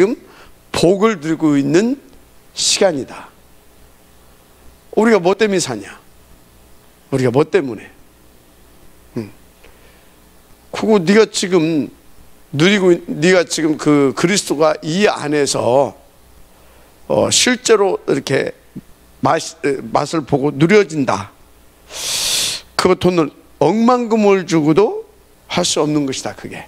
지금 복을 누리고 있는 시간이다. 우리가 뭐 때문에 사냐? 우리가 뭐 때문에? 그거 네가 지금 누리고, 네가 지금 그 그리스도가 이 안에서 실제로 이렇게 맛을 보고 누려진다. 그거 돈을 억만금을 주고도 할 수 없는 것이다, 그게.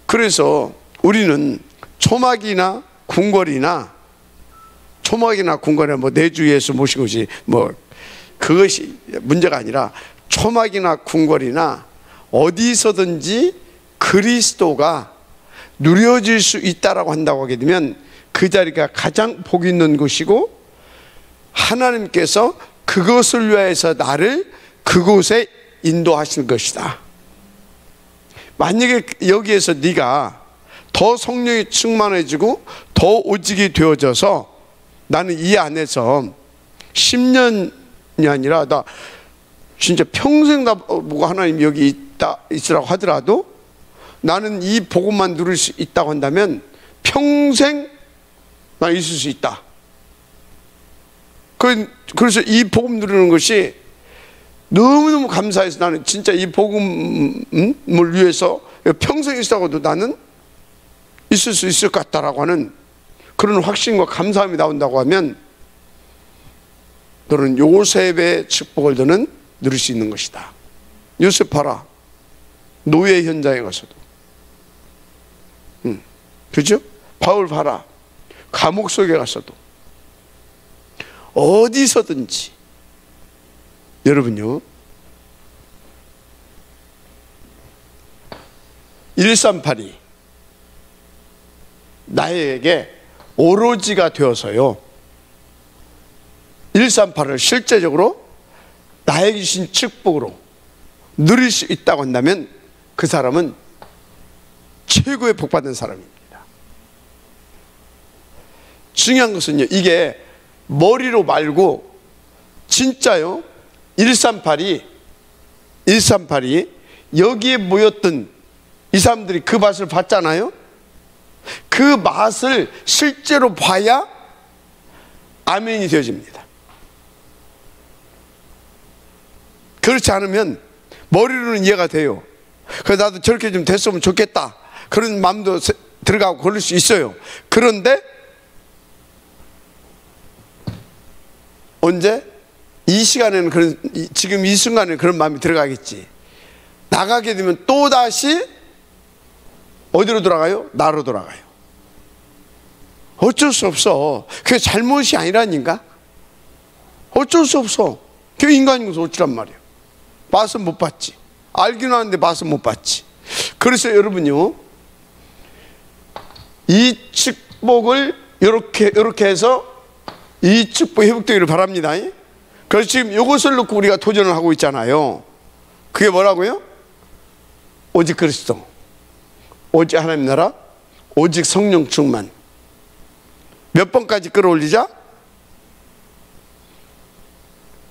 그래서 우리는 초막이나 궁궐이나 뭐 내주 예수 모신 것이 뭐 그것이 문제가 아니라 초막이나 궁궐이나 어디서든지 그리스도가 누려질 수 있다라고 한다고 하게 되면 그 자리가 가장 복 있는 곳이고 하나님께서 그것을 위해서 나를 그곳에 인도하실 것이다. 만약에 여기에서 네가 더 성령이 충만해지고 더 오직이 되어져서 나는 이 안에서 10년이 아니라 나 진짜 평생 다 보고 하나님 여기 있으라고 하더라도 나는 이 복음만 누릴 수 있다고 한다면 평생 나 있을 수 있다. 그래서 이 복음 누리는 것이 너무너무 감사해서 나는 진짜 이 복음을 위해서 평생 있다고도 나는 있을 수 있을 것 같다라고 하는 그런 확신과 감사함이 나온다고 하면 너는 요셉의 축복을 너는 누릴 수 있는 것이다. 요셉 봐라. 노예 현장에 가서도. 그죠? 바울 봐라. 감옥 속에 가서도. 어디서든지. 여러분요. 1382 나에게 오로지가 되어서요 138을 실제적으로 나에게 주신 축복으로 누릴 수 있다고 한다면 그 사람은 최고의 복받은 사람입니다. 중요한 것은요 이게 머리로 말고 진짜요 138이 여기에 모였던 이 사람들이 그 맛을 봤잖아요. 그 맛을 실제로 봐야 아멘이 되어집니다. 그렇지 않으면 머리로는 이해가 돼요. 그래서 나도 저렇게 좀 됐으면 좋겠다 그런 마음도 들어가고 그럴 수 있어요. 그런데 언제? 이 시간에는 지금 이 순간에 그런 마음이 들어가겠지. 나가게 되면 또다시 어디로 돌아가요? 나로 돌아가요. 어쩔 수 없어. 그게 잘못이 아니라니까. 어쩔 수 없어. 그게 인간인 것은 어찌란 말이에요. 맛은 못 봤지. 알기는 하는데 맛은 못 봤지. 그래서 여러분요 이 축복을 이렇게 해서 이 축복 회복되기를 바랍니다. 그래서 지금 이것을 놓고 우리가 도전을 하고 있잖아요. 그게 뭐라고요? 오직 그리스도, 오직 하나님 나라, 오직 성령 충만. 몇 번까지 끌어올리자?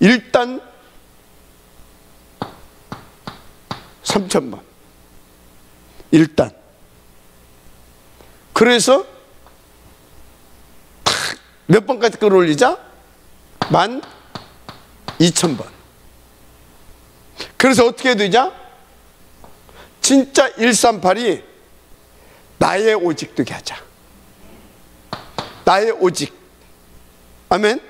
일단 3000번. 일단. 그래서 몇 번까지 끌어올리자? 12000번. 그래서 어떻게 되자? 진짜 138이 나의 오직 되게 하자. 나의 오직. 아멘.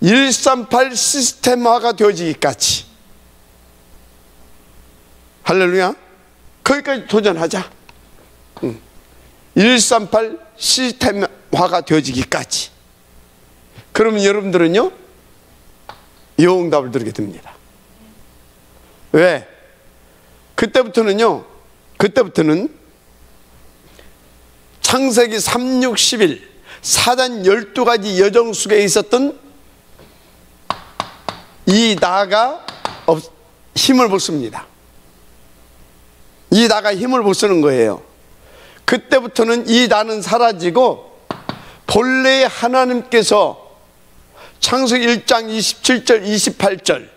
138 시스템화가 되어지기까지. 할렐루야. 거기까지 도전하자. 138 시스템화가 되어지기까지. 그러면 여러분들은요 이 응답을 드리게 됩니다. 왜? 그때부터는 창세기 3, 6, 11 사단 12가지 여정 속에 있었던 이 나가 힘을 못 씁니다. 이 나가 힘을 못 쓰는 거예요. 그때부터는 이 나는 사라지고 본래 하나님께서 창세기 1장 27절 28절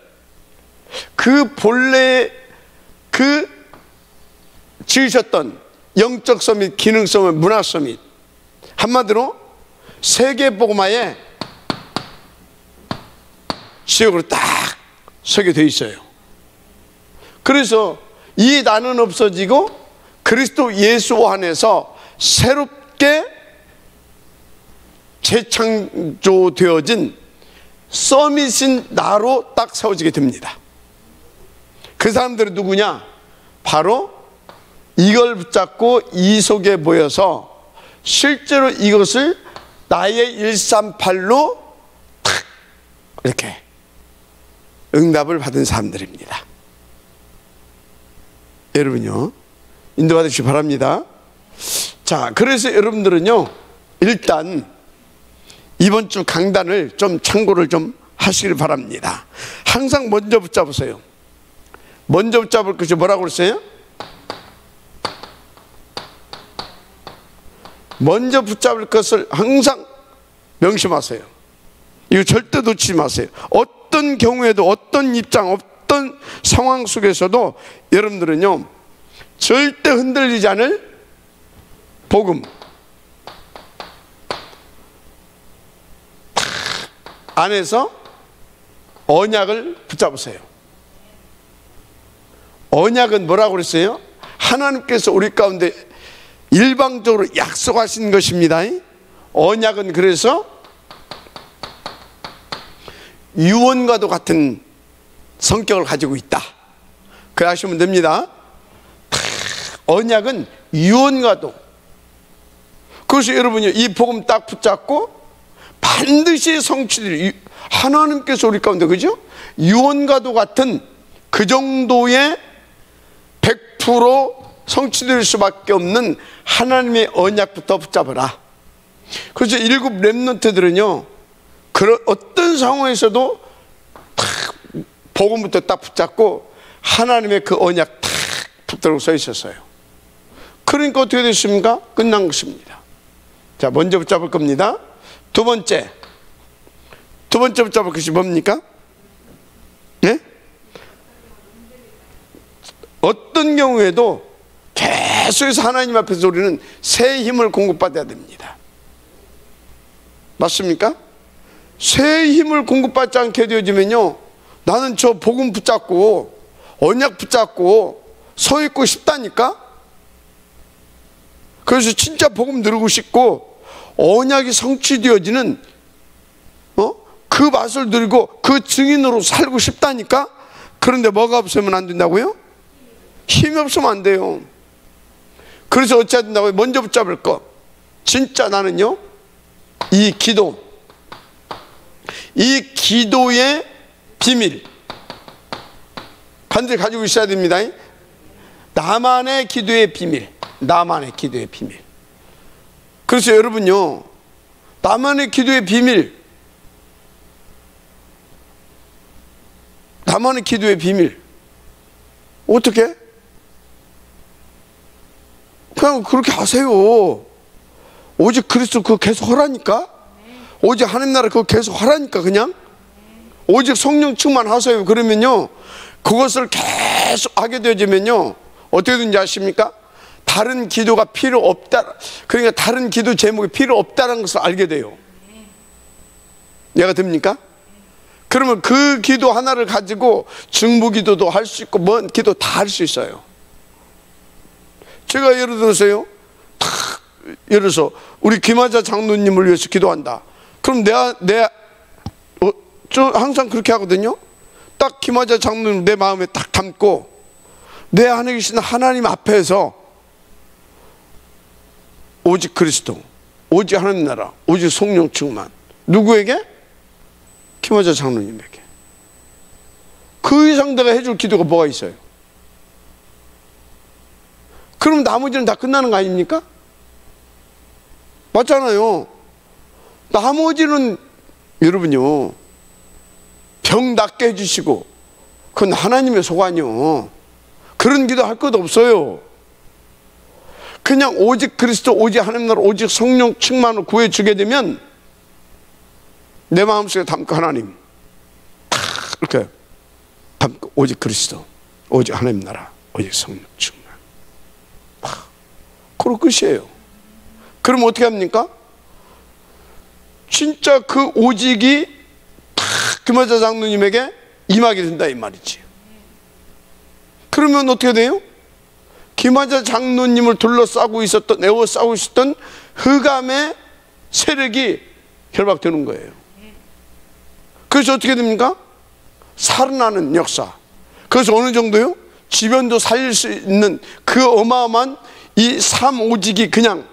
그 본래 그 지으셨던 영적 서밋, 기능 서밋, 문화 서밋. 한마디로 세계복음화에 지역으로 딱 서게 돼 있어요. 그래서 이 나는 없어지고 그리스도 예수 안에서 새롭게 재창조되어진 서밋인 나로 딱 세워지게 됩니다. 그 사람들은 누구냐? 바로 이걸 붙잡고 이 속에 모여서 실제로 이것을 나의 138로 탁 이렇게 응답을 받은 사람들입니다. 여러분요, 인도받으시기 바랍니다. 자, 그래서 여러분들은요, 일단 이번 주 강단을 좀 참고를 좀 하시길 바랍니다. 항상 먼저 붙잡으세요. 먼저 붙잡을 것이 뭐라고 그랬어요? 먼저 붙잡을 것을 항상 명심하세요. 이거 절대 놓치지 마세요. 어떤 경우에도, 어떤 입장, 어떤 상황 속에서도 여러분들은요, 절대 흔들리지 않을 복음 안에서 언약을 붙잡으세요. 언약은 뭐라고 그랬어요? 하나님께서 우리 가운데 일방적으로 약속하신 것입니다. 언약은 그래서 유언과도 같은 성격을 가지고 있다. 그래 하시면 됩니다. 언약은 유언과도. 그래서 여러분이 이 복음 딱 붙잡고 반드시 성취될, 하나님께서 우리 가운데, 그죠? 유언과도 같은 그 정도의 100% 성취될 수밖에 없는 하나님의 언약부터 붙잡아라. 그래서 일곱 렘넌트들은요, 그런 어떤 상황에서도 탁 복음부터 딱 붙잡고 하나님의 그 언약 탁 붙들고 서 있었어요. 그러니까 어떻게 됐습니까? 끝난 것입니다. 자, 먼저 붙잡을 겁니다. 두 번째 붙잡을 것이 뭡니까? 예? 어떤 경우에도 계속해서 하나님 앞에서 우리는 새 힘을 공급받아야 됩니다. 맞습니까? 새 힘을 공급받지 않게 되어지면요, 나는 저 복음 붙잡고 언약 붙잡고 서 있고 싶다니까? 그래서 진짜 복음 누리고 싶고 언약이 성취되어지는 그 맛을 누리고 그 증인으로 살고 싶다니까? 그런데 뭐가 없으면 안 된다고요? 힘이 없으면 안 돼요. 그래서 어찌해야 된다고요? 먼저 붙잡을 거. 진짜 나는요, 이 기도의 비밀 반드시 가지고 있어야 됩니다. 나만의 기도의 비밀. 나만의 기도의 비밀. 그래서 여러분요, 나만의 기도의 비밀, 나만의 기도의 비밀 어떻게? 그냥 그렇게 하세요. 오직 그리스도 그거 계속 하라니까. 오직 하나님 나라 그거 계속 하라니까. 그냥 오직 성령 충만하세요. 그러면요, 그것을 계속 하게 되어지면요, 어떻게 되는지 아십니까? 다른 기도가 필요 없다. 그러니까 다른 기도 제목이 필요 없다는 것을 알게 돼요. 이해가 됩니까? 그러면 그 기도 하나를 가지고 중보기도도 할 수 있고 뭔 기도 다 할 수 있어요. 제가 예를 들어서요, 예를 들어서 우리 김하자 장로님을 위해서 기도한다. 그럼 저 항상 그렇게 하거든요. 딱 김하자 장로님 내 마음에 딱 담고 내 안에 계신 하나님 앞에서 오직 그리스도, 오직 하나님 나라, 오직 성령 충만. 누구에게? 김하자 장로님에게. 그 이상 내가 해줄 기도가 뭐가 있어요? 그럼 나머지는 다 끝나는 거 아닙니까? 맞잖아요. 나머지는 여러분요, 병 낫게 해주시고 그건 하나님의 소관이요. 그런 기도 할 것 없어요. 그냥 오직 그리스도, 오직 하나님 나라, 오직 성령 충만을 구해주게 되면 내 마음속에 담고 하나님 이렇게 담고 오직 그리스도, 오직 하나님 나라, 오직 성령 충만. 그럼 끝이에요. 그럼 어떻게 합니까? 진짜 그 오직이 다 김한자 장로님에게 임하게 된다 이 말이지. 그러면 어떻게 돼요? 김한자 장로님을 둘러싸고 있었던, 에워싸고 있었던 흑암의 세력이 결박되는 거예요. 그래서 어떻게 됩니까? 살아나는 역사. 그래서 어느 정도요? 지변도 살릴 수 있는 그 어마어마한 이 삼오직이 그냥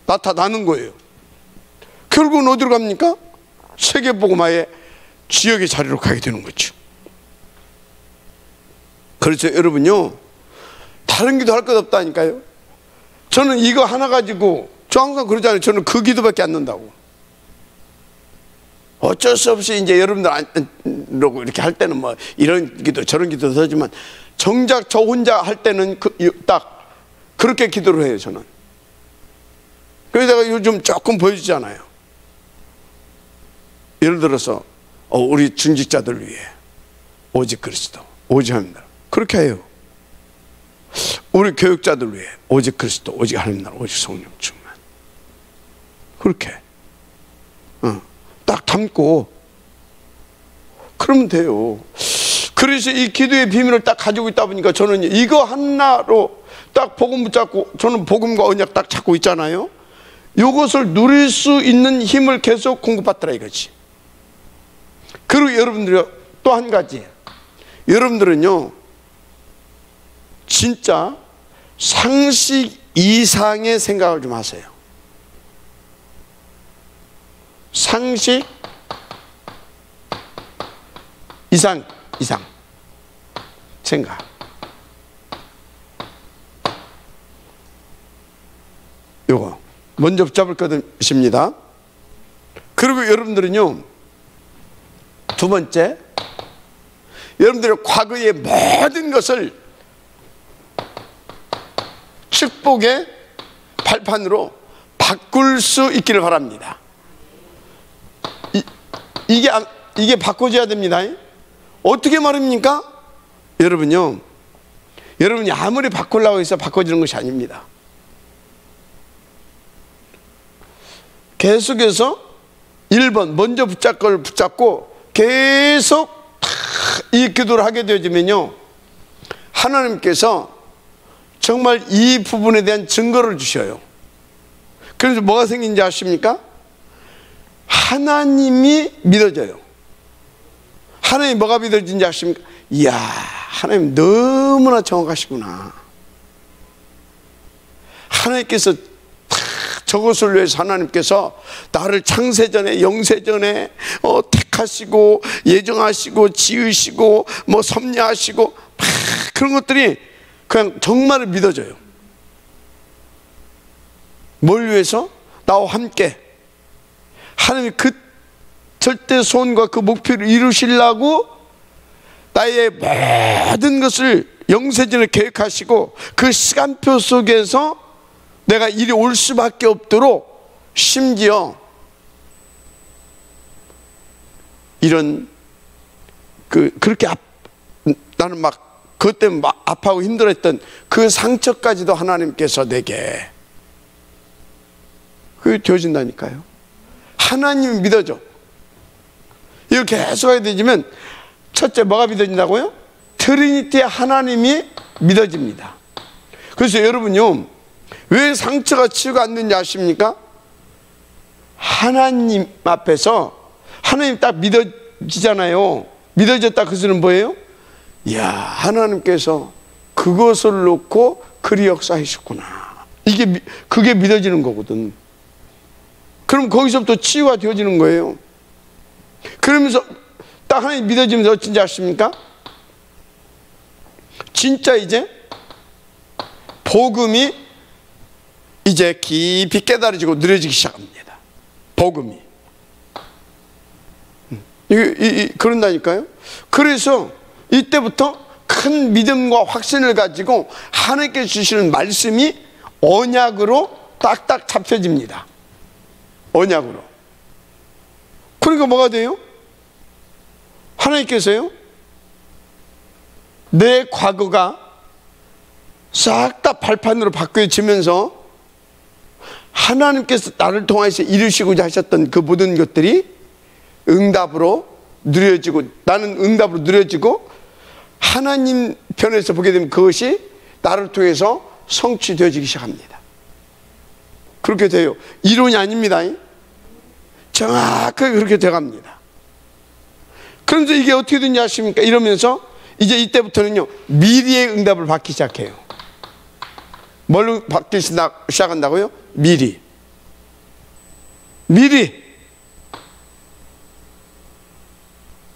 나타나는 거예요. 결국은 어디로 갑니까? 세계복음화의 지역의 자리로 가게 되는 거죠. 그래서 여러분요, 다른 기도 할 것 없다니까요. 저는 이거 하나 가지고, 저 항상 그러잖아요. 저는 그 기도밖에 안 넣는다고. 어쩔 수 없이 이제 여러분들 이러고 이렇게 할 때는 뭐 이런 기도 저런 기도도 하지만 정작 저 혼자 할 때는 딱 그렇게 기도를 해요. 저는. 그래서 내가 요즘 조금 보여주잖아요. 예를 들어서 우리 중직자들 위해 오직 그리스도, 오직 하나님 나라, 그렇게 해요. 우리 교육자들 위해 오직 그리스도, 오직 하나님 나라, 오직 성령 충만, 그렇게 딱 담고 그러면 돼요. 그래서 이 기도의 비밀을 딱 가지고 있다 보니까 저는 이거 하나로 딱 복음 붙잡고, 저는 복음과 언약 딱 잡고 있잖아요. 이것을 누릴 수 있는 힘을 계속 공급받더라 이거지. 그리고 여러분들이 또 한 가지, 여러분들은요 진짜 상식 이상의 생각을 좀 하세요. 상식 이상 생각. 요거 먼저 붙잡을 것입니다. 그리고 여러분들은요, 두 번째, 여러분들의 과거의 모든 것을 축복의 발판으로 바꿀 수 있기를 바랍니다. 이게 바꿔져야 됩니다. 어떻게 말입니까? 여러분요, 여러분이 아무리 바꾸려고 해서 바꿔지는 것이 아닙니다. 계속해서 1번 먼저 붙잡고 계속 이 기도를 하게 되어지면요, 하나님께서 정말 이 부분에 대한 증거를 주셔요. 그래서 뭐가 생긴지 아십니까? 하나님이 믿어져요. 하나님 뭐가 믿어진지 아십니까? 이야, 하나님 너무나 정확하시구나. 하나님께서 저것을 위해서 하나님께서 나를 창세전에 영세전에 택하시고 예정하시고 지으시고 뭐 섭리하시고 그런 것들이 그냥 정말 믿어져요. 뭘 위해서? 나와 함께 하나님이 그 절대 소원과 그 목표를 이루시려고 나의 모든 것을 영세전에 계획하시고 그 시간표 속에서 내가 이리 올 수밖에 없도록, 심지어 이런 그렇게 나는 막 그것 때문에 막 아파하고 힘들었던 그 상처까지도 하나님께서 내게 그게 되어진다니까요. 하나님이 믿어져. 이걸 계속 하게 되면 첫째 뭐가 믿어진다고요? 트리니티의 하나님이 믿어집니다. 그래서 여러분요, 왜 상처가 치유가 안 되는지 아십니까? 하나님 앞에서 하나님 딱 믿어지잖아요. 믿어졌다 그 소리는 뭐예요? 이야, 하나님께서 그것을 놓고 그리 역사하셨구나. 그게 믿어지는 거거든. 그럼 거기서부터 치유가 되어지는 거예요. 그러면서 딱 하나님 믿어지면서 어쩐지 아십니까? 진짜 이제 복음이 이제 깊이 깨달아지고 느려지기 시작합니다. 복음이. 그런다니까요. 그래서 이때부터 큰 믿음과 확신을 가지고 하나님께 주시는 말씀이 언약으로 딱딱 잡혀집니다. 언약으로. 그러니까 뭐가 돼요? 하나님께서요, 내 과거가 싹 다 발판으로 바뀌어지면서 하나님께서 나를 통해서 이루시고자 하셨던 그 모든 것들이 응답으로 누려지고, 나는 응답으로 누려지고, 하나님 편에서 보게 되면 그것이 나를 통해서 성취되어지기 시작합니다. 그렇게 돼요. 이론이 아닙니다. 정확하게 그렇게 돼갑니다. 그런데 이게 어떻게 되냐 하십니까? 이러면서 이제 이때부터는요, 미리의 응답을 받기 시작해요. 뭘로 받기 시작한다고요? 미리.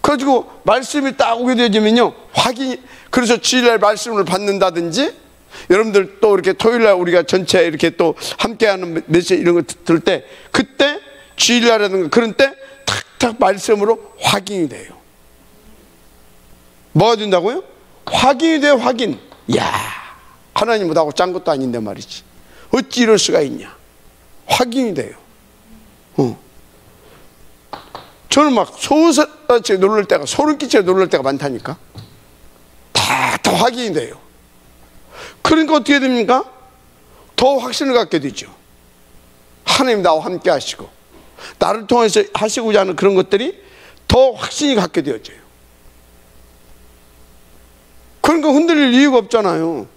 그래가지고 말씀이 딱 오게 되어지면요, 확인이, 그래서 주일날 말씀을 받는다든지, 여러분들 또 이렇게 토요일날 우리가 전체 이렇게 또 함께하는 메시지 이런 거 들을 때, 그때 주일날이라든가 그런 때 탁탁 말씀으로 확인이 돼요. 뭐가 된다고요? 확인이 돼요. 확인. 이야, 하나님은 나하고 짠 것도 아닌데 말이지, 어찌 이럴 수가 있냐. 확인이 돼요. 저는 막 소스같이 놀랄 때가, 소름 끼쳐 놀랄 때가 많다니까. 다 확인이 돼요. 그러니까 어떻게 됩니까? 더 확신을 갖게 되죠. 하나님 나와 함께 하시고, 나를 통해서 하시고자 하는 그런 것들이 더 확신이 갖게 되어져요. 그러니까 흔들릴 이유가 없잖아요.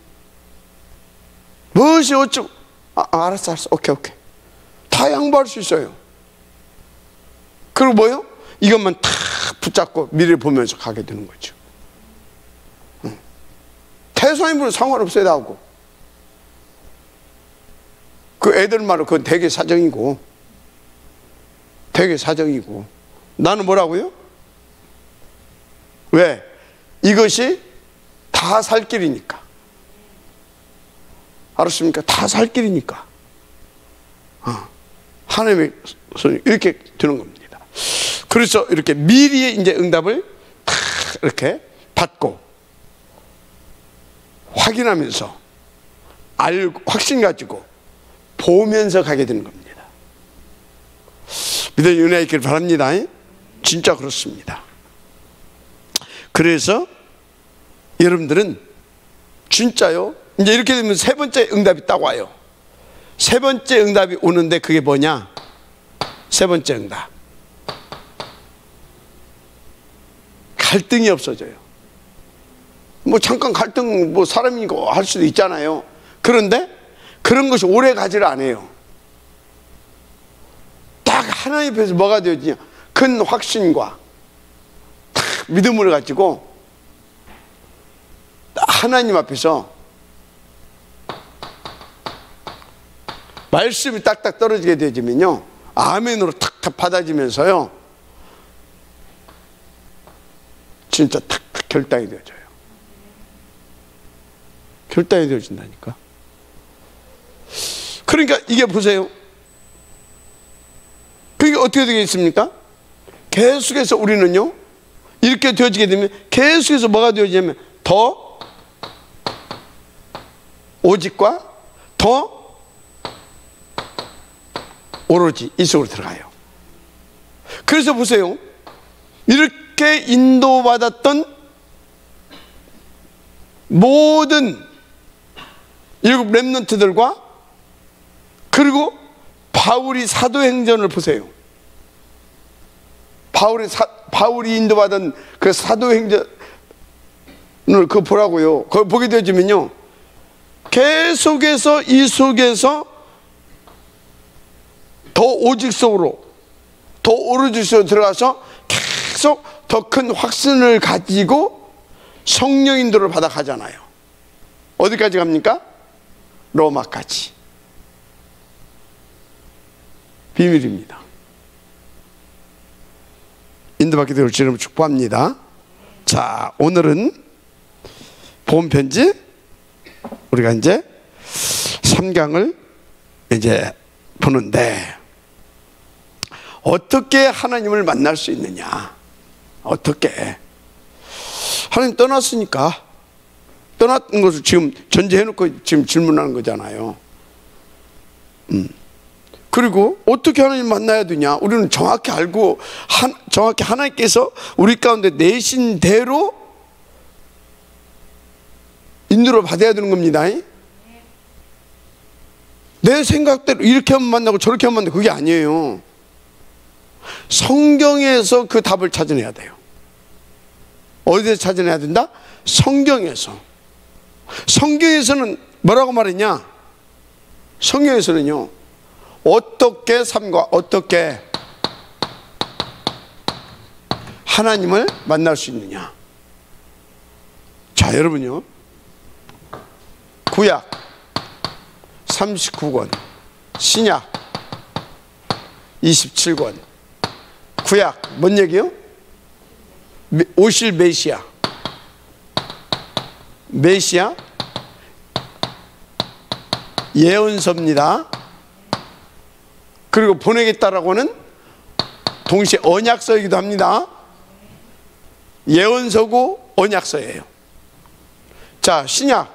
무엇이 어쩌고, 알았어. 오케이. 다 양보할 수 있어요. 그리고 뭐요? 이것만 탁 붙잡고 미래를 보면서 가게 되는 거죠. 태소인물은 상관없어야 하고, 그 애들 말은 그건 되게 사정이고, 나는 뭐라고요? 왜? 이것이 다 살 길이니까. 알았습니까? 다 살 길이니까. 하나님의 손이 이렇게 드는 겁니다. 그래서 이렇게 미리의 이제 응답을 다 이렇게 받고, 확인하면서, 알고, 확신 가지고 보면서 가게 되는 겁니다. 믿음의 은혜 있기를 바랍니다. 진짜 그렇습니다. 그래서 여러분들은 진짜요, 이제 이렇게 되면 세 번째 응답이 딱 와요. 세 번째 응답이 오는데 그게 뭐냐? 세 번째 응답. 갈등이 없어져요. 뭐 잠깐 갈등, 뭐 사람이고 할 수도 있잖아요. 그런데 그런 것이 오래 가지를 않아요. 딱 하나님 앞에서 뭐가 되어지냐? 큰 확신과 딱 믿음을 가지고 하나님 앞에서 말씀이 딱딱 떨어지게 되어지면요, 아멘으로 탁탁 받아지면서요, 진짜 탁탁 결단이 되어져요. 결단이 되어진다니까. 그러니까 이게 보세요. 그게 어떻게 되겠습니까? 계속해서 우리는요, 이렇게 되어지게 되면 계속해서 뭐가 되어지냐면 더 오직과 더 오로지 이 속으로 들어가요. 그래서 보세요. 이렇게 인도받았던 모든 일곱 렘넌트들과, 그리고 바울이 사도행전을 보세요. 바울이 인도받은 그 사도행전을 그거 보라고요. 그걸 보게 되어지면요, 계속해서 이 속에서 더 오직 속으로, 더 오로지 속으로 들어가서 계속 더 큰 확신을 가지고 성령 인도를 받아 가잖아요. 어디까지 갑니까? 로마까지. 비밀입니다. 인도받게 되길 주님을 축복합니다. 자, 오늘은 본 편지 우리가 이제 3강을 이제 보는데, 어떻게 하나님을 만날 수 있느냐? 어떻게? 하나님 떠났으니까, 떠났던 것을 지금 전제해놓고 지금 질문하는 거잖아요. 그리고 어떻게 하나님 만나야 되냐? 우리는 정확히 알고, 정확히 하나님께서 우리 가운데 내신 대로 인도를 받아야 되는 겁니다. 내 생각대로 이렇게 하면 만나고 저렇게 하면 만나고 그게 아니에요. 성경에서 그 답을 찾아내야 돼요. 어디서 찾아내야 된다? 성경에서. 성경에서는 뭐라고 말했냐? 성경에서는요, 어떻게 삶과 어떻게 하나님을 만날 수 있느냐. 자, 여러분요, 구약 39권, 신약 27권. 구약 뭔 얘기요? 오실 메시아. 메시아 예언서입니다. 그리고 보내겠다라고는 동시에 언약서이기도 합니다. 예언서고 언약서예요. 자, 신약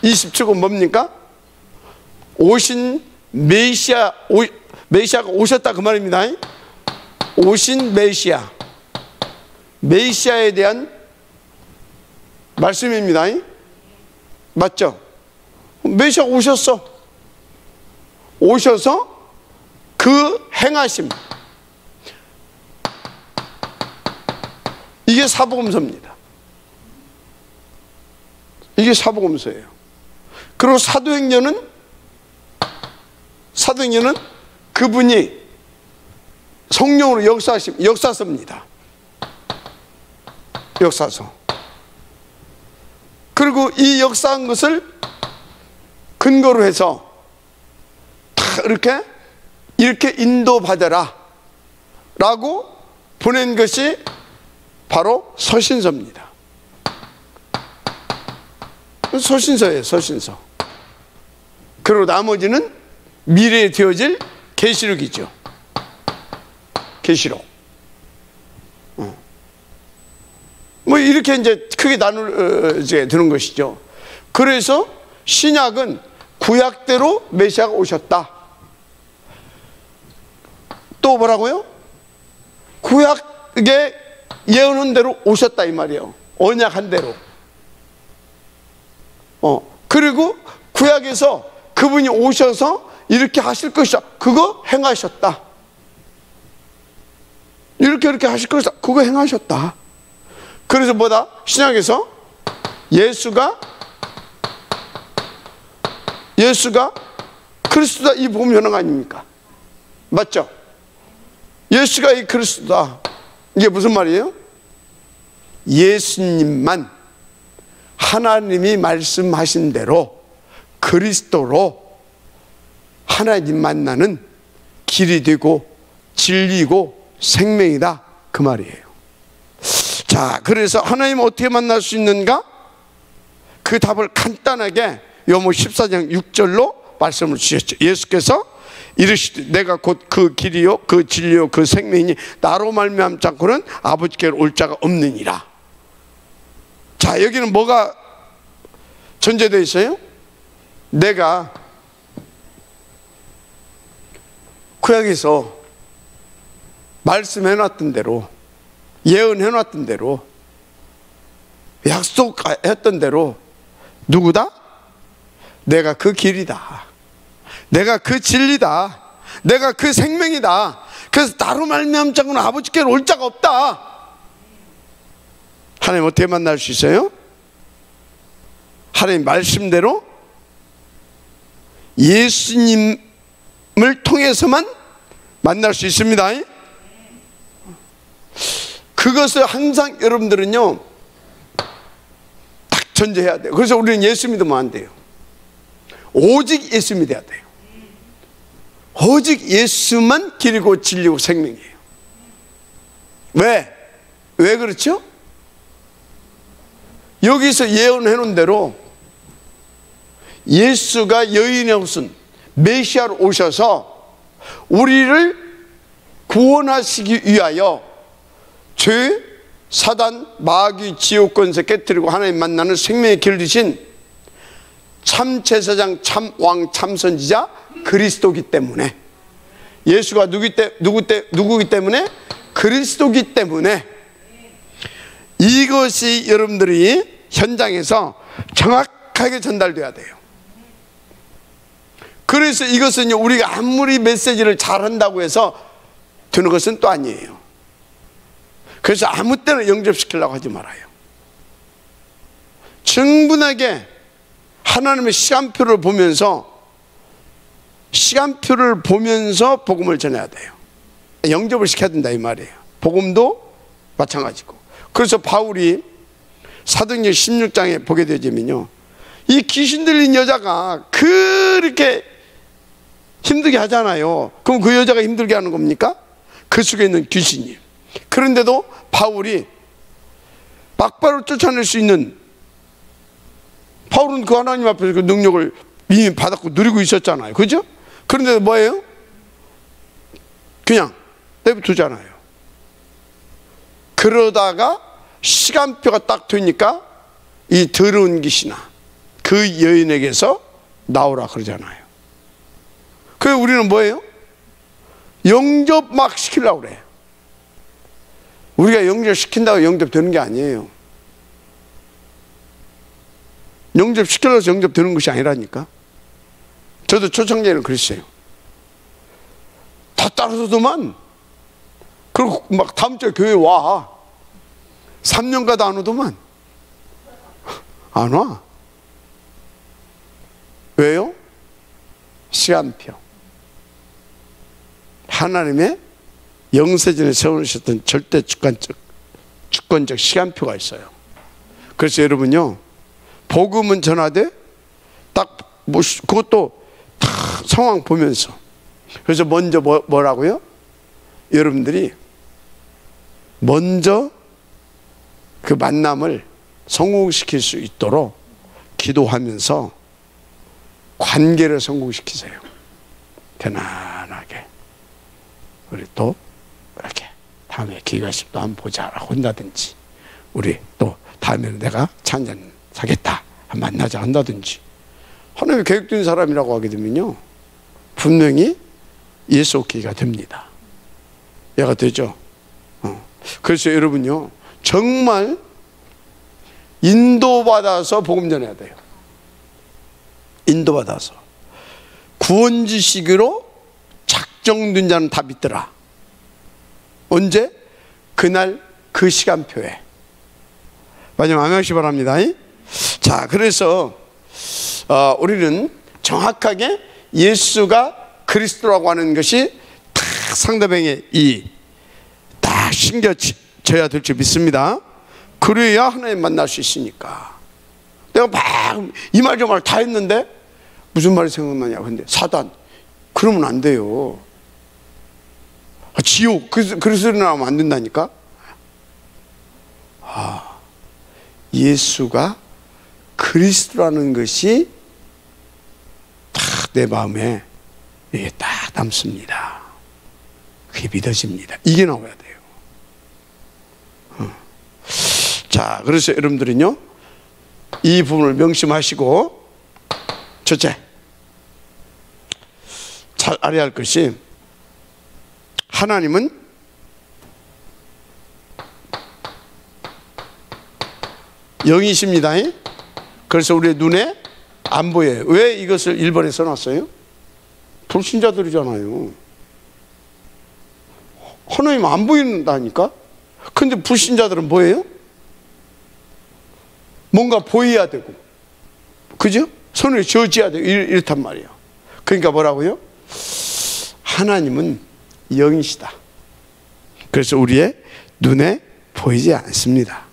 27권 뭡니까? 오신 메시아, 메시아가 오셨다 그 말입니다. 오신 메시아, 메시아에 대한 말씀입니다. 맞죠? 메시아가 오셨어. 오셔서 그 행하심, 이게 사복음서입니다. 이게 사복음서예요. 그리고 사도행전은 그분이 성령으로 역사하심, 역사서입니다. 역사서. 그리고 이 역사한 것을 근거로 해서 다 이렇게 인도받아라 라고 보낸 것이 바로 서신서입니다. 서신서예요, 서신서. 그리고 나머지는 미래에 되어질 계시록이죠. 계시록. 뭐 이렇게 이제 크게 나누게 되는 것이죠. 그래서 신약은 구약대로 메시아가 오셨다. 또 뭐라고요? 구약에 예언한 대로 오셨다 이 말이에요. 언약한 대로. 그리고 구약에서 그분이 오셔서 이렇게 하실 것이다. 그거 행하셨다. 이렇게 하실 것이다. 그거 행하셨다. 그래서 뭐다? 신약에서 예수가 그리스도다, 이 복음 현황 아닙니까? 맞죠? 예수가 이 그리스도다. 이게 무슨 말이에요? 예수님만 하나님이 말씀하신 대로 그리스도로 하나님 만나는 길이 되고 진리고 생명이다, 그 말이에요. 자, 그래서 하나님 어떻게 만날 수 있는가? 그 답을 간단하게 요모 14장 6절로 말씀을 주셨죠. 예수께서 이르시되 내가 곧 그 길이요 그 진리요 그 생명이니 나로 말미암지 않고는 아버지께로 올 자가 없느니라. 자, 여기는 뭐가 전제되어 있어요? 내가 구약에서 말씀해놨던 대로, 예언해놨던 대로, 약속했던 대로 누구다? 내가 그 길이다, 내가 그 진리다, 내가 그 생명이다. 그래서 나로 말미암지 않고는 아버지께로 올 자가 없다. 하나님 어떻게 만날 수 있어요? 하나님 말씀대로 예수님을 통해서만 만날 수 있습니다. 그것을 항상 여러분들은요 딱 전제해야 돼요. 그래서 우리는 예수 믿으면 안 돼요. 오직 예수 믿어야 돼요. 오직 예수만 길이고 진리고 생명이에요. 왜 그렇죠? 여기서 예언해 놓은 대로 예수가 여인의 옷은 메시아로 오셔서 우리를 구원하시기 위하여 죄, 사단, 마귀, 지옥 권세 깨뜨리고 하나님 만나는 생명의 길을 주신 참 제사장, 참 왕, 참 선지자 그리스도기 때문에, 예수가 누구기 때문에? 그리스도기 때문에 이것이 여러분들이 현장에서 정확하게 전달돼야 돼요. 그래서 이것은요, 우리가 아무리 메시지를 잘한다고 해서 되는 것은 또 아니에요. 그래서 아무 때나 영접시키려고 하지 말아요. 충분하게 하나님의 시간표를 보면서 복음을 전해야 돼요. 영접을 시켜야 된다 이 말이에요. 복음도 마찬가지고. 그래서 바울이 사도행전 16장에 보게 되면요, 이 귀신 들린 여자가 그렇게 힘들게 하잖아요. 그럼 그 여자가 힘들게 하는 겁니까? 그 속에 있는 귀신이. 그런데도 바울이 막바로 쫓아낼 수 있는, 바울은 그 하나님 앞에서 그 능력을 이미 받았고 누리고 있었잖아요. 그죠? 그런데도 뭐예요? 그냥 내버두잖아요. 그러다가 시간표가 딱 되니까 이 더러운 귀신아, 그 여인에게서 나오라 그러잖아요. 그래서 우리는 뭐예요? 영접 막 시키려고 그래요. 우리가 영접시킨다고 영접되는 게 아니에요. 영접시키려서 영접되는 것이 아니라니까. 저도 초창기에는 그랬어요. 다 따라서도만, 그리고 막 다음 주에 교회 와. 3년 가도 안 오더만. 안 와. 왜요? 시간표. 하나님의 영세전에 세우셨던 절대 주권적 시간표가 있어요. 그래서 여러분요, 복음은 전하되 딱 그것도 다 상황 보면서. 그래서 먼저 뭐라고요? 여러분들이 먼저 그 만남을 성공시킬 수 있도록 기도하면서 관계를 성공시키세요. 편안하게. 우리 또 이렇게 다음에 기회가 있으면 또 한번 보자라고 한다든지, 우리 또 다음에는 내가 차 한잔 사겠다, 만나자 한다든지. 하나님이 계획된 사람이라고 하게 되면요, 분명히 예수 오케이가 됩니다. 얘가 되죠. 그래서 여러분요, 정말 인도받아서 복음 전해야 돼요. 인도받아서. 구원지식으로 작정된 자는 다 믿더라. 언제? 그날 그 시간표에. 마지막 아멘하시기 바랍니다. 자, 그래서 우리는 정확하게 예수가 그리스도라고 하는 것이 다 상대방에 딱 심겨져야 될 줄 믿습니다. 그래야 하나님 만날 수 있으니까. 내가 막 이 말 저 말 다 했는데 무슨 말이 생각나냐. 근데 사단, 그러면 안 돼요. 지옥, 그 소리 나면 안 된다니까. 예수가 그리스도라는 것이 딱 내 마음에 이게 딱 남습니다. 그게 믿어집니다. 이게 나와야 돼요. 자, 그래서 여러분들은요, 이 부분을 명심하시고, 첫째, 잘 알아야 할 것이, 하나님은 영이십니다. 그래서 우리의 눈에 안 보여요. 왜 이것을 1번에 써놨어요? 불신자들이잖아요. 하나님 안 보인다니까? 근데 불신자들은 뭐예요? 뭔가 보여야 되고, 그죠? 손을 저지해야 되고, 이렇단 말이에요. 그러니까 뭐라고요? 하나님은 영이시다. 그래서 우리의 눈에 보이지 않습니다.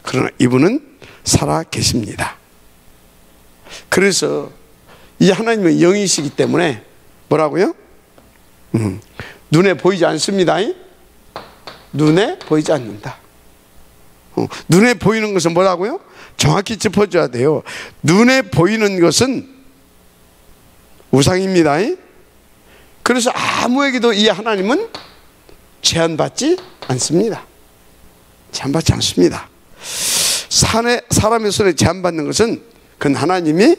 그러나 이분은 살아 계십니다. 그래서 이 하나님은 영이시기 때문에 뭐라고요? 눈에 보이지 않습니다. 눈에 보이지 않는다. 눈에 보이는 것은 뭐라고요? 정확히 짚어줘야 돼요. 눈에 보이는 것은 우상입니다. 그래서 아무에게도 이 하나님은 제한받지 않습니다. 제한받지 않습니다. 사람의 손에 제한받는 것은 그건 하나님이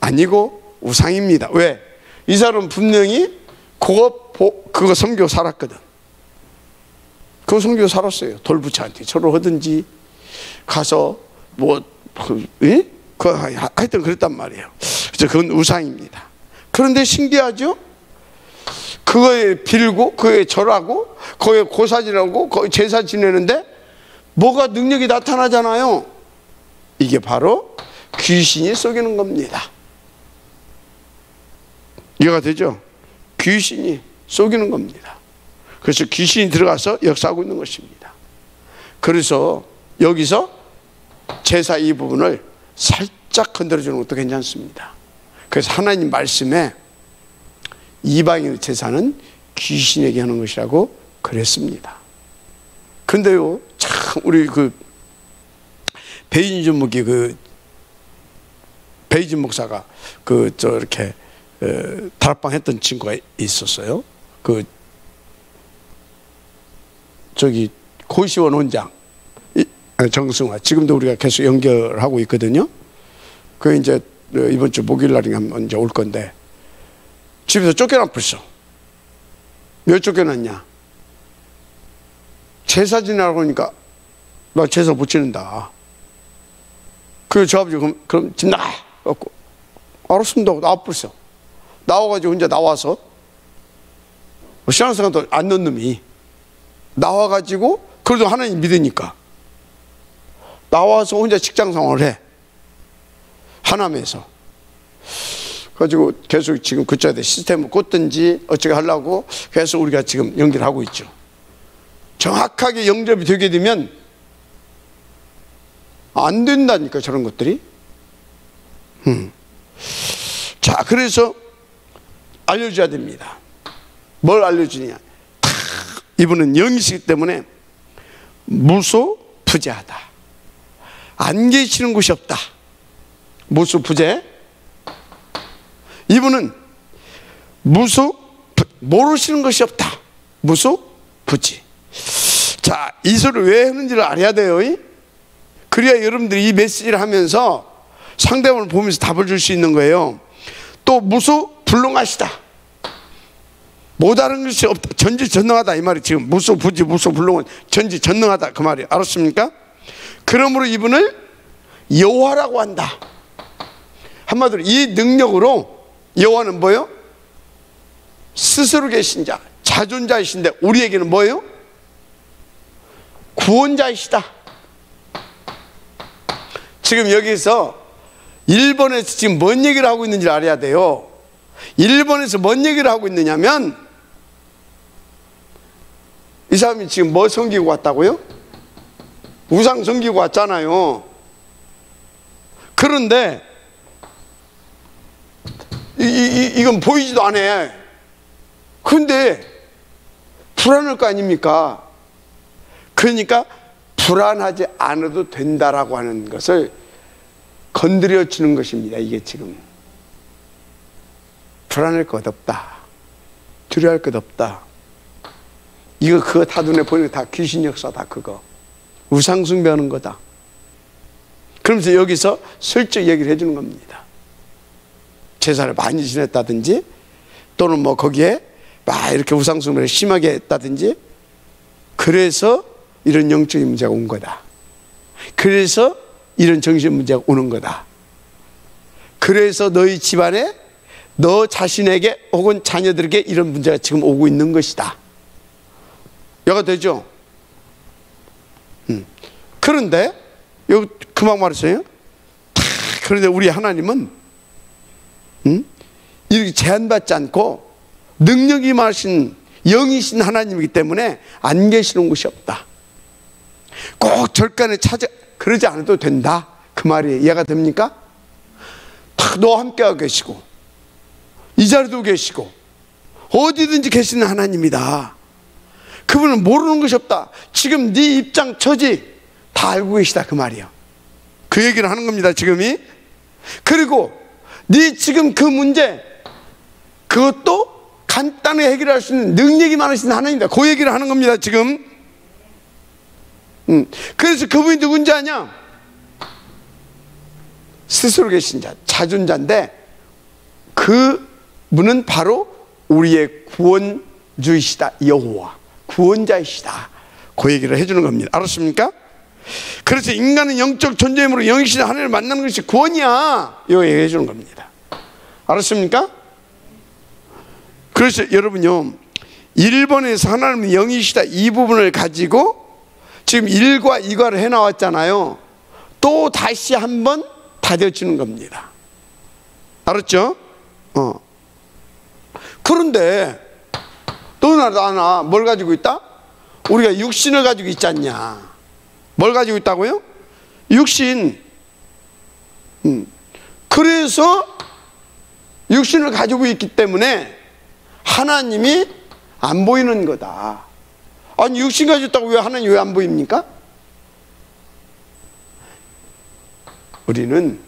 아니고 우상입니다. 왜? 이 사람은 분명히 그거 섬기고 살았거든. 그거 섬기고 살았어요. 돌부처한테 절을 하든지 가서 하여튼 그랬단 말이에요. 그래서 그건 우상입니다. 그런데 신기하죠? 그거에 빌고 그거에 절하고 거기에 고사지내고 거기 제사 지내는데 뭐가 능력이 나타나잖아요. 이게 바로 귀신이 속이는 겁니다. 이해가 되죠? 귀신이 속이는 겁니다. 그래서 귀신이 들어가서 역사하고 있는 것입니다. 그래서 여기서 제사 이 부분을 살짝 건드려주는 것도 괜찮습니다. 그래서 하나님 말씀에 이방인의 제사는 귀신에게 하는 것이라고 그랬습니다. 근데요, 참 우리 베이진 목이 베이진 목사가 이렇게 다락방 했던 친구가 있었어요. 저기 고시원 원장 정승화, 지금도 우리가 계속 연결하고 있거든요. 그 이제 이번 주 목요일 날인가 한번 이제 올 건데 집에서 쫓겨나 벌써. 왜 쫓겨났냐? 제사 지내라고 하니까 나 제사 못 지낸다. 그래서 저 아버지 그럼 집 나가. 알았습니다. 나와 벌써. 나와가지고 혼자 나와서 신앙생활도 안 넣은 놈이 나와가지고 그래도 하나님 믿으니까 나와서 혼자 직장생활을 해. 하남에서. 가지고 계속 지금 그쪽에 시스템을 꽂든지 어쩌게 하려고 계속 우리가 지금 연결하고 있죠. 정확하게 영접이 되게 되면 안 된다니까 저런 것들이. 자, 그래서 알려줘야 됩니다. 뭘 알려주냐? 이분은 영이시기 때문에 무소부재하다. 안 계시는 곳이 없다. 무소부재. 이분은 모르시는 것이 없다. 무소부지. 자, 이 소리를 왜 하는지를 알아야 돼요. 그래야 여러분들이 이 메시지를 하면서 상대방을 보면서 답을 줄 수 있는 거예요. 또 무소불능하시다. 못하는 것이 없다. 전지전능하다 이 말이 지금 무소부지 무소불능은 전지전능하다 그 말이에요. 알았습니까? 그러므로 이분을 여호와라고 한다. 한마디로 이 능력으로 여호와는 뭐예요? 스스로 계신 자, 자존자이신데 우리에게는 뭐예요? 구원자이시다. 지금 여기서 일본에서 지금 뭔 얘기를 하고 있는지 알아야 돼요. 일본에서 뭔 얘기를 하고 있느냐면 이 사람이 지금 뭐 섬기고 왔다고요? 우상 섬기고 왔잖아요. 그런데 이건 보이지도 않아. 근데 불안할 거 아닙니까? 그러니까 불안하지 않아도 된다라고 하는 것을 건드려 주는 것입니다. 이게 지금 불안할 것 없다, 두려워할 것 없다. 그거 다 눈에 보이는 거 다 귀신 역사다. 그거 우상 숭배하는 거다. 그러면서 여기서 슬쩍 얘기를 해주는 겁니다. 제사를 많이 지냈다든지 또는 뭐 거기에 막 이렇게 우상 숭배를 심하게 했다든지 그래서 이런 영적인 문제가 온 거다. 그래서 이런 정신 문제가 오는 거다. 그래서 너희 집안에 너 자신에게 혹은 자녀들에게 이런 문제가 지금 오고 있는 것이다. 이해가 되죠? 그런데 여기 금방 말했어요. 그런데 우리 하나님은 이렇게 제한받지 않고 능력이 많으신 영이신 하나님이기 때문에 안 계시는 곳이 없다. 꼭 절간에 그러지 않아도 된다. 그 말이 이해가 됩니까? 다 너와 함께하고 계시고 이 자리도 계시고 어디든지 계시는 하나님이다. 그분은 모르는 것이 없다. 지금 네 입장 처지 다 알고 계시다 그 말이야. 그 얘기를 하는 겁니다 지금이. 그리고 네 지금 그 문제 그것도 간단하게 해결할 수 있는 능력이 많으신 하나님이다. 그 얘기를 하는 겁니다 지금. 그래서 그분이 누군지 아냐? 스스로 계신 자, 자존자인데 그분은 바로 우리의 구원주이시다. 여호와 구원자이시다. 그 얘기를 해주는 겁니다. 알았습니까? 그래서 인간은 영적 존재이므로 영이신 하나님을 만나는 것이 구원이야. 이거 얘기해 주는 겁니다. 알았습니까? 그래서 여러분요, 1번에서 하나님은 영이시다 이 부분을 가지고 지금 1과 2과를 해나왔잖아요. 또 다시 한번 다져주는 겁니다. 알았죠? 그런데 너나 나나 뭘 가지고 있다? 우리가 육신을 가지고 있지 않냐? 뭘 가지고 있다고요? 육신. 그래서 육신을 가지고 있기 때문에 하나님이 안 보이는 거다. 아니 육신 가지고 있다고 왜 하나님 왜 안 보입니까? 우리는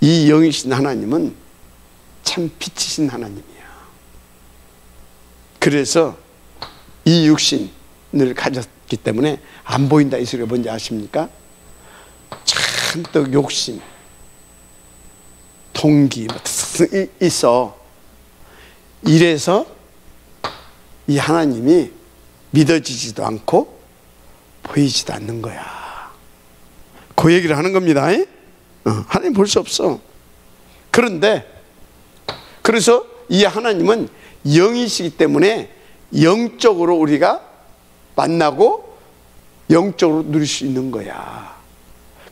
이 영이신 하나님은 참 빛이신 하나님이야. 그래서 이 육신을 가졌기 때문에 안 보인다 이 소리가 뭔지 아십니까? 잔뜩 욕심, 동기 있어. 이래서 이 하나님이 믿어지지도 않고 보이지도 않는 거야. 그 얘기를 하는 겁니다. 하나님 볼 수 없어. 그런데 그래서 이 하나님은 영이시기 때문에 영적으로 우리가 만나고 영적으로 누릴 수 있는 거야.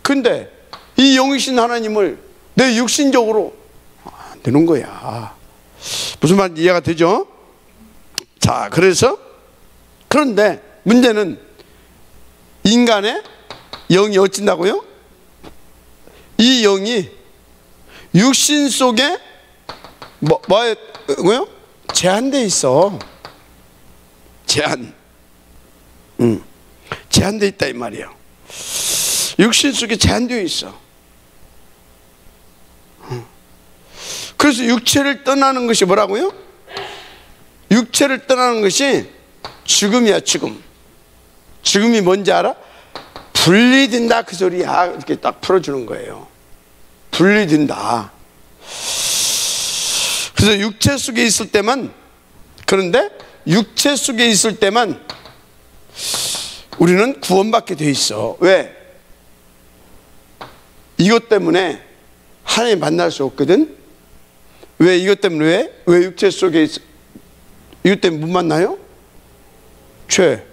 근데 이 영이신 하나님을 내 육신적으로 안 되는 거야. 무슨 말인지 이해가 되죠? 자, 그런데 문제는 인간의 영이 어쩐다고요? 이 영이 육신 속에 뭐요? 제한되어 있어. 제한되어 있다 이 말이에요. 육신 속에 제한되어 있어. 그래서 육체를 떠나는 것이 뭐라고요? 육체를 떠나는 것이 죽음이야, 죽음. 죽음이 뭔지 알아? 분리된다 그 소리야. 이렇게 딱 풀어주는 거예요. 분리된다. 그래서 육체 속에 있을 때만, 그런데 육체 속에 있을 때만 우리는 구원받게 돼 있어. 왜? 이것 때문에 하나님 만날 수 없거든. 왜? 이것 때문에 왜 육체 속에 있어? 이것 때문에 못 만나요? 죄.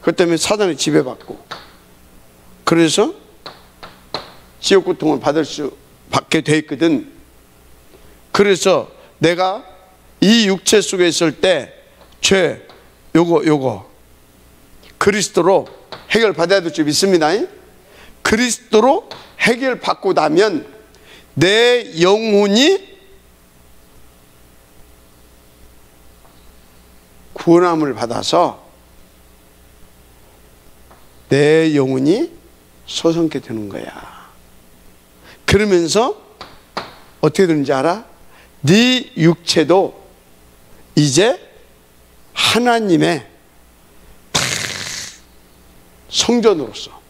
그것 때문에 사단의 지배받고, 그래서 지옥 고통을 받게 돼 있거든. 그래서 내가 이 육체 속에 있을 때 죄, 요거 그리스도로 해결받아야 될 줄 믿습니다. 그리스도로 해결받고 나면 내 영혼이 구원함을 받아서 내 영혼이 소성케 되는 거야. 그러면서 어떻게 되는지 알아? 네 육체도 이제 하나님의 성전으로서,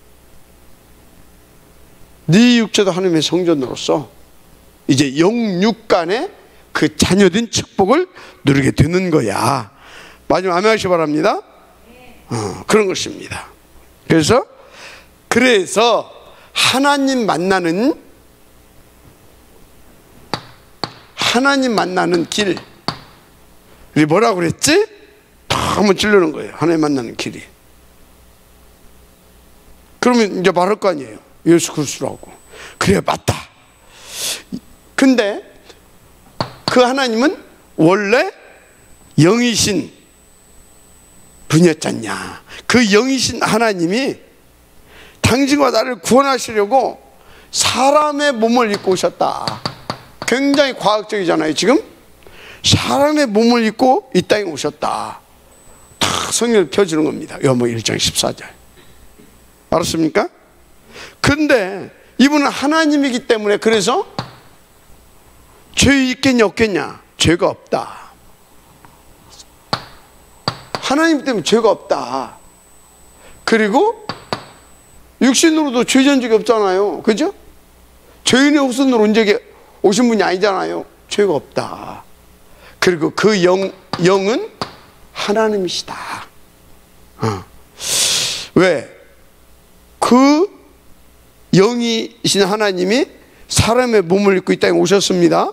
네 육체도 하나님의 성전으로서 이제 영육간의 그 자녀된 축복을 누리게 되는 거야. 마지막 아멘 하시기 바랍니다. 그런 것입니다. 그래서 하나님 만나는 길, 우리 뭐라고 그랬지? 한번 찔르는 거예요. 하나님 만나는 길이. 그러면 이제 말할 거 아니에요. 예수 그리스도라고. 그래, 맞다. 근데 그 하나님은 원래 영이신 분이었잖냐. 그 영이신 하나님이 당신과 나를 구원하시려고 사람의 몸을 입고 오셨다. 굉장히 과학적이잖아요. 지금 사람의 몸을 입고 이 땅에 오셨다. 다 성경을 펴주는 겁니다. 요한복음 1장 14절. 알았습니까? 근데 이분은 하나님이기 때문에, 그래서 죄 있겠냐 없겠냐? 죄가 없다. 하나님 때문에 죄가 없다. 그리고 육신으로도 죄 지은 적이 없잖아요. 그죠? 죄인의 후손으로 온 적이 오신 분이 아니잖아요. 죄가 없다. 그리고 그 영은 하나님이시다. 왜? 그 영이신 하나님이 사람의 몸을 입고 이 땅에 오셨습니다.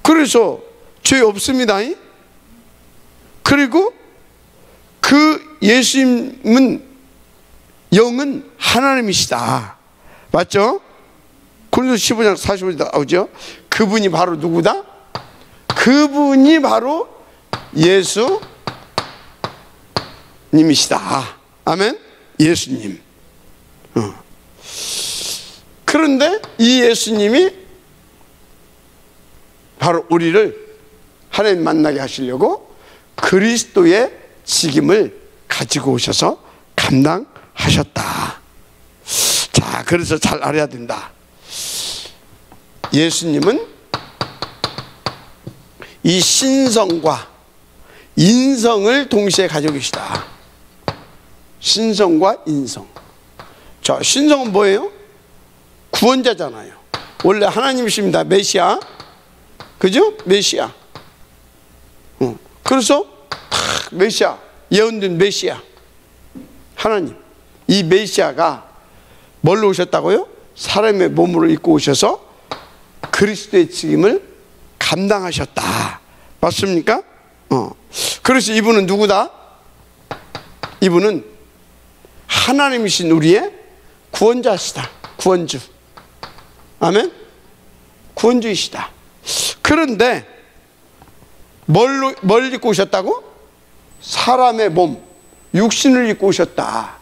그래서 죄 없습니다. 그리고 그 예수님은 영은 하나님이시다. 맞죠? 고린도서 15장 45절 나오죠. 그분이 바로 누구다? 그분이 바로 예수님이시다. 아멘. 예수님. 그런데 이 예수님이 바로 우리를 하나님 만나게 하시려고 그리스도의 직임을 가지고 오셔서 감당하셨다. 자, 그래서 잘 알아야 된다. 예수님은 이 신성과 인성을 동시에 가지고 계시다. 신성과 인성. 자, 신성은 뭐예요? 구원자잖아요. 원래 하나님이십니다. 메시아. 그죠? 메시아. 그래서 메시아, 예언된 메시아, 하나님. 이 메시아가 뭘로 오셨다고요? 사람의 몸으로 입고 오셔서 그리스도의 책임을 감당하셨다. 맞습니까? 그래서 이분은 누구다? 이분은 하나님이신 우리의 구원자시다. 구원주. 아멘? 구원주이시다. 그런데 뭘 입고 오셨다고? 사람의 몸, 육신을 입고 오셨다.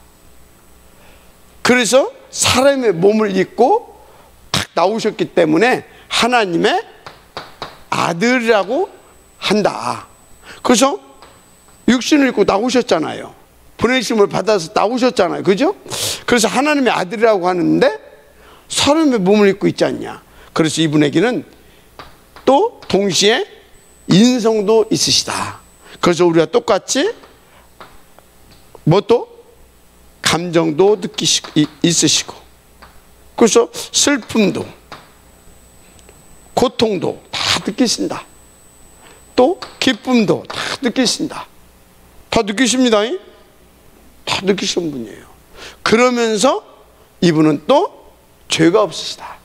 그래서 사람의 몸을 입고 딱 나오셨기 때문에 하나님의 아들이라고 한다. 그래서 육신을 입고 나오셨잖아요. 보내심을 받아서 나오셨잖아요. 그죠? 그래서 하나님의 아들이라고 하는데 사람의 몸을 입고 있지 않냐. 그래서 이분에게는 또 동시에 인성도 있으시다. 그래서 우리가 똑같이 또 감정도 있으시고, 그래서 슬픔도 고통도 다 느끼신다. 또 기쁨도 다 느끼신다. 다 느끼십니다. 다 느끼시는 분이에요. 그러면서 이분은 또 죄가 없으시다.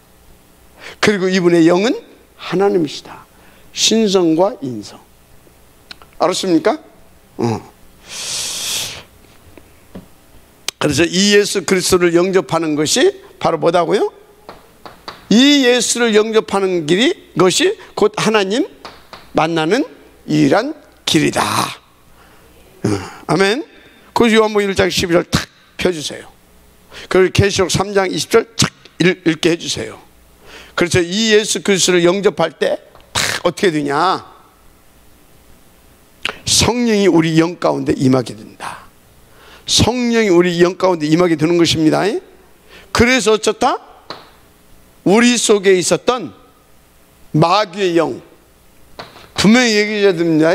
그리고 이분의 영은 하나님이시다. 신성과 인성. 알았습니까? 그래서 이 예수 그리스도를 영접하는 것이 바로 뭐다고요? 이 예수를 영접하는 길이 것이 곧 하나님 만나는 유일한 길이다. 아멘. 그 요한복음 1장 12절 탁 펴주세요. 그리고 계시록 3장 20절 탁 읽게 해주세요. 그래서 이 예수 그리스도를 영접할 때 탁 어떻게 되냐? 성령이 우리 영 가운데 임하게 된다. 성령이 우리 영 가운데 임하게 되는 것입니다. 그래서 어쩌다? 우리 속에 있었던 마귀의 영, 분명히 얘기해야 됩니다.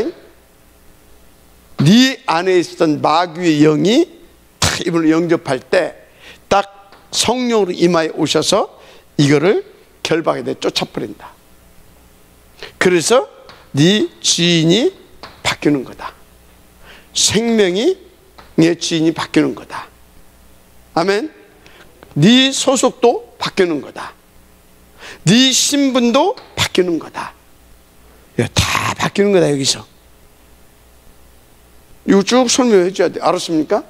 네 안에 있었던 마귀의 영이 딱 이분을 영접할 때 딱 성령으로 임하여 오셔서 이거를 결박에 쫓아버린다. 그래서 네 주인이 바뀌는 거다. 생명이 네 주인이 바뀌는 거다. 아멘. 네 소속도 바뀌는 거다. 네 신분도 바뀌는 거다. 다 바뀌는 거다. 여기서 이거 쭉 설명해 줘야 돼. 알았습니까?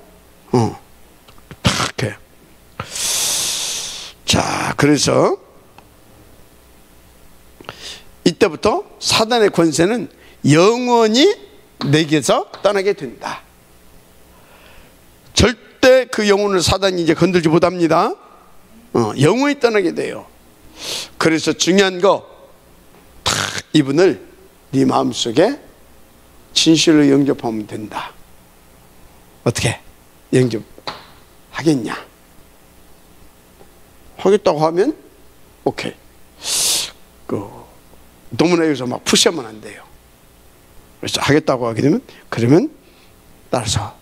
딱 해. 자, 그래서 이때부터 사단의 권세는 영원히 내게서 떠나게 된다. 절대 그 영혼을 사단이 이제 건들지 못합니다. 영원히 떠나게 돼요. 그래서 중요한 거, 탁 이분을 네 마음속에 진실로 영접하면 된다. 어떻게 영접하겠냐? 하겠다고 하면 오케이. 너무나 여기서 막 푸시하면 안 돼요. 그래서 하겠다고 하게 되면 그러면 따라서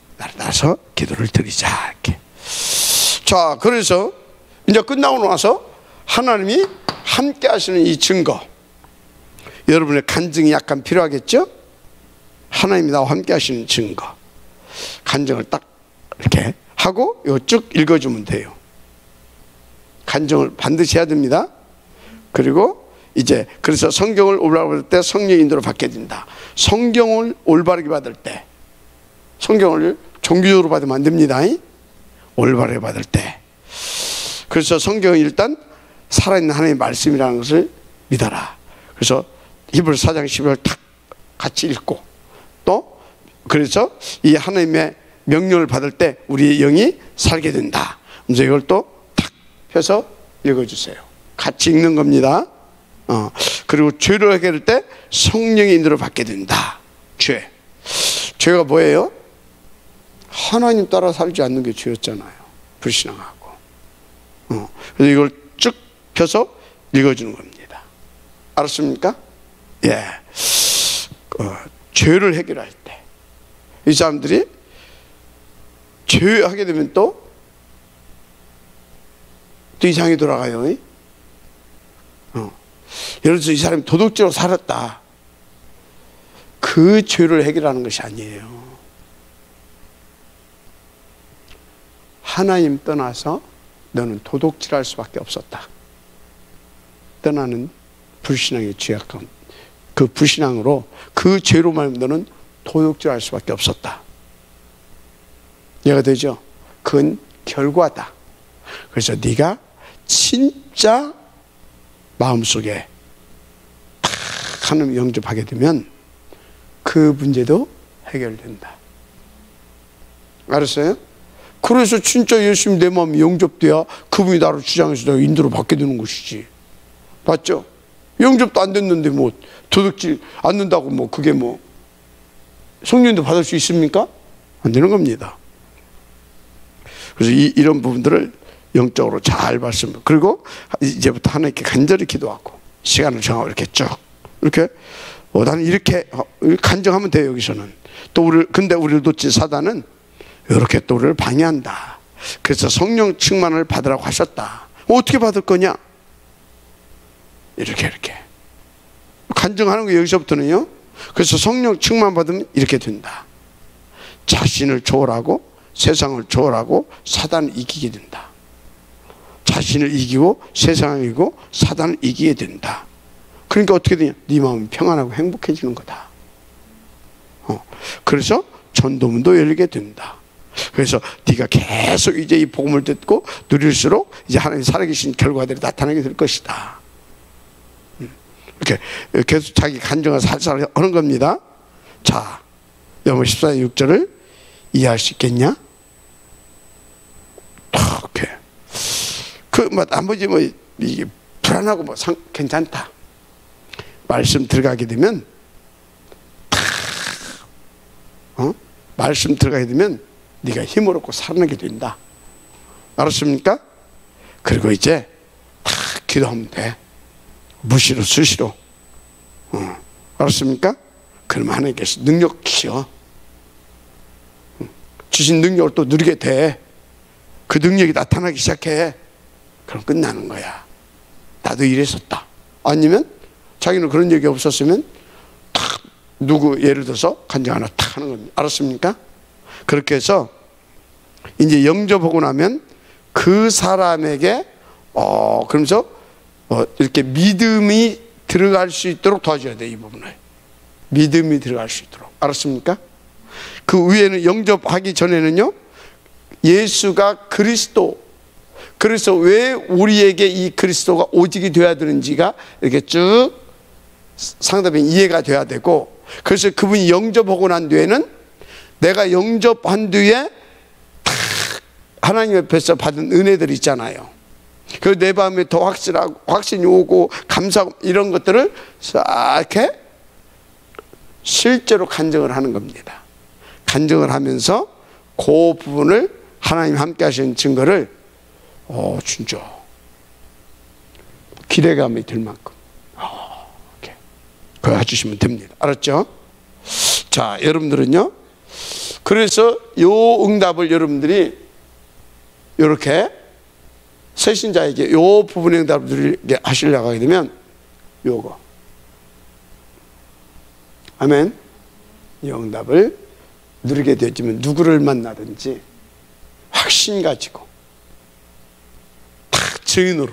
기도를 드리자 이렇게. 자, 그래서 이제 끝나고 나서 하나님이 함께 하시는 이 증거, 여러분의 간증이 약간 필요하겠죠? 하나님이 나와 함께 하시는 증거, 간증을 딱 이렇게 하고 이거 쭉 읽어주면 돼요. 간증을 반드시 해야 됩니다. 그리고 이제 그래서 성경을 올바르게 받을 때 성령의 인도를 받게 된다. 성경을 올바르게 받을 때, 성경을 종교적으로 받으면 안 됩니다. 올바르게 받을 때. 그래서 성경은 일단 살아있는 하나님의 말씀이라는 것을 믿어라. 그래서 히브리서 4장 10절 탁 같이 읽고, 또 그래서 이 하나님의 명령을 받을 때 우리의 영이 살게 된다. 그래서 이걸 또 탁 펴서 읽어주세요. 같이 읽는 겁니다. 그리고 죄를 해결할 때 성령의 인도를 받게 된다. 죄가 뭐예요? 하나님 따라 살지 않는 게 죄였잖아요. 불신앙하고. 그래서 이걸 쭉 펴서 읽어주는 겁니다. 알았습니까? 예. 죄를 해결할 때 이 사람들이 죄하게 되면 또 이상하게 돌아가요. 예를 들어서 이 사람이 도덕적으로 살았다. 그 죄를 해결하는 것이 아니에요. 하나님 떠나서 너는 도둑질할 수밖에 없었다. 떠나는 불신앙의 죄악한 그 불신앙으로 그 죄로 말하면 너는 도둑질할 수밖에 없었다. 이해가 되죠? 그건 결과다. 그래서 네가 진짜 마음속에 탁 하나님 영접하게 되면 그 문제도 해결된다. 알았어요? 그래서 진짜 예수님 내 마음이 영접돼야 그분이 나를 주장해서 내가 인도로 받게 되는 것이지. 맞죠? 영접도 안 됐는데 뭐 도둑질 안 된다고 뭐 그게 뭐 성령도 받을 수 있습니까? 안 되는 겁니다. 그래서 이런 부분들을 영적으로 잘 말씀. 그리고 이제부터 하나님께 간절히 기도하고 시간을 정하고 이렇게 쭉 이렇게 나는 이렇게 간증하면 돼요. 여기서는 또 근데 우리를 놓친 사단은 이렇게 또 우리를 방해한다. 그래서 성령 충만을 받으라고 하셨다. 어떻게 받을 거냐? 이렇게 간증하는 거 여기서부터는요. 그래서 성령 충만 받으면 이렇게 된다. 자신을 초월하고 세상을 초월하고 사단을 이기게 된다. 자신을 이기고 세상을 이기고 사단을 이기게 된다. 그러니까 어떻게 되냐? 네 마음이 평안하고 행복해지는 거다. 그래서 전도문도 열리게 된다. 그래서 네가 계속 이제 이 복음을 듣고 누릴수록 이제 하나님 살아계신 결과들이 나타나게 될 것이다. 이렇게 계속 자기 간증을 살살 하는 겁니다. 자, 요번 14장 6절을 이해할 수 있겠냐? 이렇게 나머지 이게 불안하고 괜찮다. 말씀 들어가게 되면 말씀 들어가게 되면 네가 힘을 얻고 살아나게 된다. 알았습니까? 그리고 이제 다 기도하면 돼. 무시로 수시로. 알았습니까? 그러면 하나님께서 능력 주셔. 주신 능력을 또 누리게 돼. 그 능력이 나타나기 시작해. 그럼 끝나는 거야. 나도 이랬었다. 아니면 자기는 그런 얘기 없었으면 탁 누구 예를 들어서 간증 하나 탁 하는 겁니다. 알았습니까? 그렇게 해서 이제 영접하고 나면 그 사람에게 그러면서 이렇게 믿음이 들어갈 수 있도록 도와줘야 돼. 이 부분을 믿음이 들어갈 수 있도록. 알았습니까? 그 위에는 영접하기 전에는요, 예수가 그리스도, 그래서 왜 우리에게 이 그리스도가 오직이 돼야 되는지가 이렇게 쭉 상담이 이해가 돼야 되고, 그래서 그분이 영접하고 난 뒤에는 내가 영접한 뒤에 탁 하나님 옆에서 받은 은혜들이 있잖아요. 그 내 마음에 더 확실하고 확신이 오고 감사하고 이런 것들을 싹 이렇게 실제로 간증을 하는 겁니다. 간증을 하면서 그 부분을 하나님 함께 하시는 증거를 진짜 기대감이 들 만큼 이렇게 보여주시면 됩니다. 알았죠? 자, 여러분들은요, 그래서 요 응답을 여러분들이 이렇게 새신자에게 요 부분의 응답을 하시려고 하게 되면 요거, 아멘, 이 응답을 누리게 되지만 누구를 만나든지 확신 가지고 딱 증인으로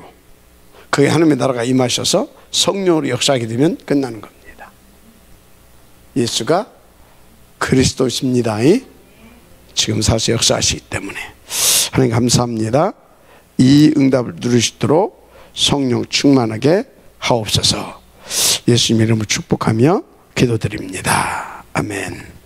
그 그의 하나님의 나라가 임하셔서 성령으로 역사하게 되면 끝나는 겁니다. 예수가 그리스도십니다. 지금 사서 역사하시기 때문에 하나님 감사합니다. 이 응답을 누리시도록 성령 충만하게 하옵소서. 예수님 이름으로 축복하며 기도드립니다. 아멘.